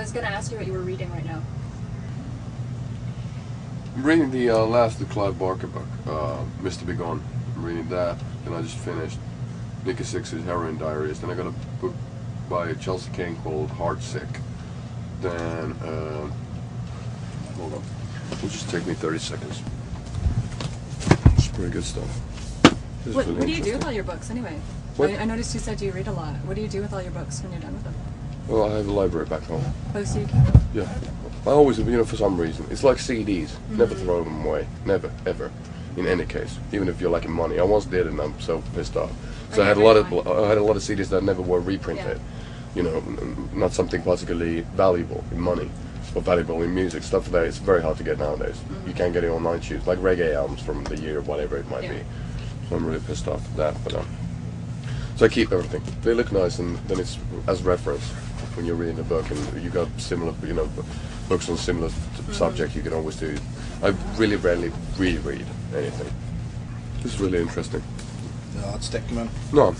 was going to ask you what you were reading right now. I'm reading the last of the Clive Barker book, Mr. Be Gone. I'm reading that, and I just finished Nikki Sixx's Heroin Diaries. Then I got a book by Chelsea Kane called Heartsick. Then, hold on, it'll just take me 30 seconds. It's pretty good stuff. What do you do with all your books anyway? What? I noticed you said you read a lot. What do you do with all your books when you're done with them? Well, I have a library back home. Oh, so you can... Yeah. I always, for some reason, it's like CDs. Never throw them away. Never, ever. In any case, even if you're lacking money. I once did, and I'm so pissed off. So I had a lot of CDs that never were reprinted. Yeah. You know, not something particularly valuable in money, or valuable in music. Stuff like that it's very hard to get nowadays. You can't get it on iTunes, like reggae albums from the year, whatever it might be. So I'm really pissed off at that. But so I keep everything. They look nice, and then it's as reference when you're reading a book, and you got similar, books on similar subject. You can always do. I really rarely reread anything. This is really interesting. Ja, het sticker man. No.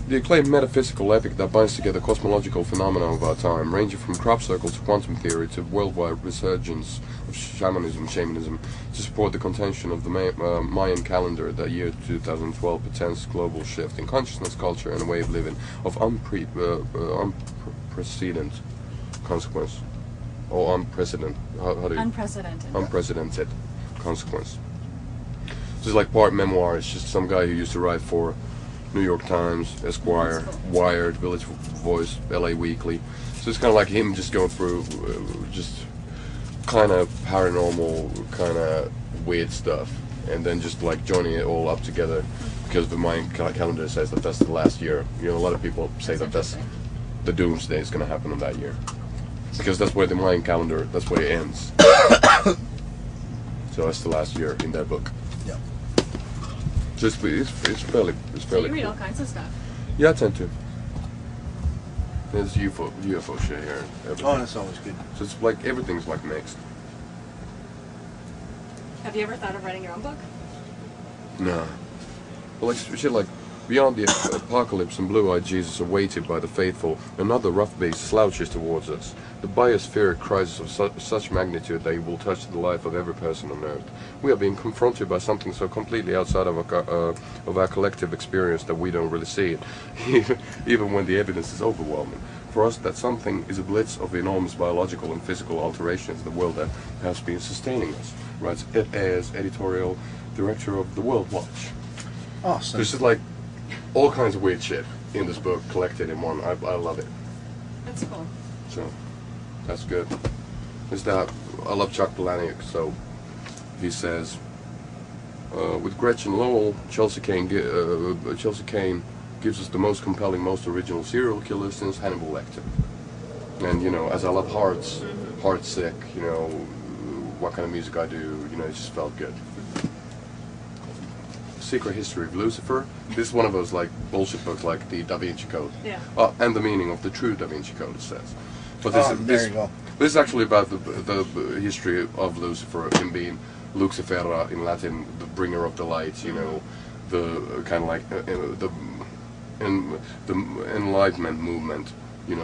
The acclaimed metaphysical epic that binds together cosmological phenomena of our time, ranging from crop circles to quantum theory to worldwide resurgence of shamanism to support the contention of the Mayan calendar that year 2012 portends global shift in consciousness, culture, and way of living of unprecedented consequence. Or unprecedented. How do you? Unprecedented. Unprecedented consequence. So it's like part memoir. It's just some guy who used to write for New York Times, Esquire, Wired, Village Voice, LA Weekly. So it's kind of like him just going through just kind of paranormal, kind of weird stuff, and then just like joining it all up together because the Mayan calendar says that that's the last year. You know, a lot of people say that that's the doomsday is going to happen in that year because that's where the Mayan calendar, that's where it ends. So that's the last year in that book. Yeah. So it's fairly So you read cool. all kinds of stuff. Yeah, I tend to. There's UFO shit here. Everything. Oh, that's always good. So it's like everything's like mixed. Have you ever thought of writing your own book? No. But like shit like beyond the apocalypse and blue-eyed Jesus are weighted by the faithful, another rough beast slouches towards us. The biosphere crisis of such magnitude that it will touch the life of every person on Earth. We are being confronted by something so completely outside of our collective experience that we don't really see it, even when the evidence is overwhelming. For us, that something is a blitz of enormous biological and physical alterations in the world that has been sustaining us, writes Ed Ayers, editorial director of The World Watch. Awesome. There's just like all kinds of weird shit in this book collected in one. I love it. That's cool. So that's good. Is that I love Chuck Palahniuk, so he says with Gretchen Lowell, Chelsea Kane gives us the most compelling, most original serial killer since Hannibal Lecter. And as I love Heartsick, what kind of music I do, it just felt good. Secret History of Lucifer. This is one of those like bullshit books like the Da Vinci Code. Yeah. And the meaning of the true Da Vinci Code, it says. But there you go. This is actually about the history of Lucifer, him being Luxifera in Latin, the bringer of the light, the kind of like the Enlightenment movement,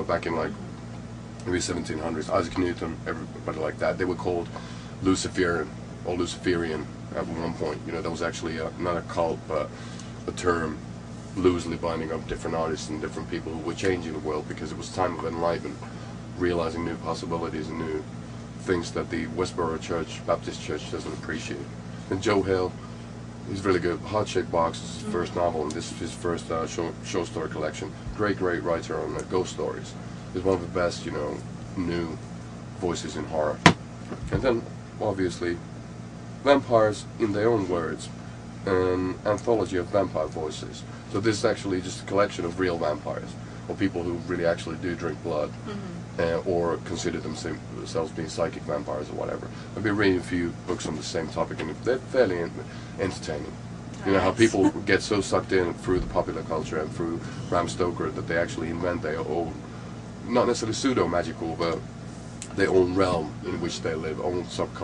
back in like maybe 1700s. Isaac Newton, everybody like that, they were called Luciferian or Luciferian at one point. That was actually not a cult, but a term loosely binding up different artists and different people who were changing the world because it was time of enlightenment, realizing new possibilities and new things that the Westboro Church, Baptist Church, doesn't appreciate. And Joe Hill, he's really good. Heart Shaped Box is his first novel, and this is his first short story collection. Great writer on ghost stories. He's one of the best, new voices in horror. And then, obviously, Vampires in Their Own Words, an anthology of vampire voices. So this is actually just a collection of real vampires, or people who really actually do drink blood, or consider themselves being psychic vampires or whatever. I've been reading a few books on the same topic, and they're fairly entertaining. How people get so sucked in through the popular culture and through Bram Stoker that they actually invent their own, not necessarily pseudo-magical, but their own realm in which they live, own subculture.